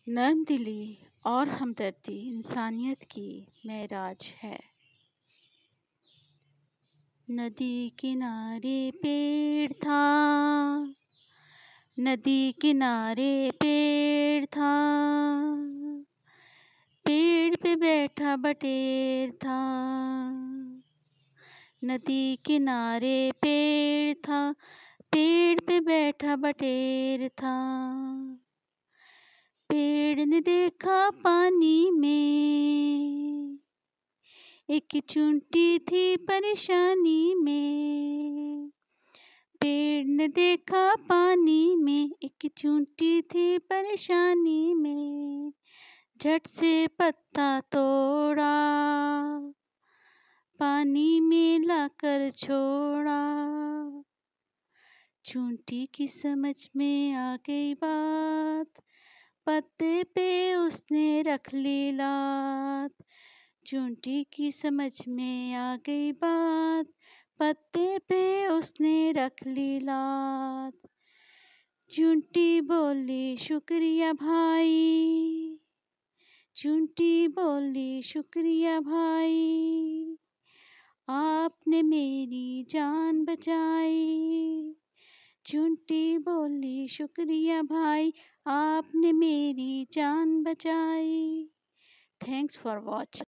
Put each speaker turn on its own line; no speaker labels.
नर्मदिली और हमदर्दी इंसानियत की मेराज है। नदी किनारे पेड़ था, नदी किनारे पेड़ था, पेड़ पे बैठा बटेर था। नदी किनारे पेड़ था, पेड़ पे बैठा बटेर था। पेड़ ने देखा पानी में, एक चूंटी थी परेशानी में। पेड़ ने देखा पानी में, एक चूंटी थी परेशानी में। झट से पत्ता तोड़ा, पानी में लाकर छोड़ा। चूंटी की समझ में आ गई बात, पत्ते पे उसने रख ली लात। चूंटी की समझ में आ गई बात, पत्ते पे उसने रख ली लात। चूंटी बोली शुक्रिया भाई, चूंटी बोली शुक्रिया भाई, आपने मेरी जान बचाई। चूंटी बोली शुक्रिया भाई, आपने मेरी जान बचाई। Thanks for watching.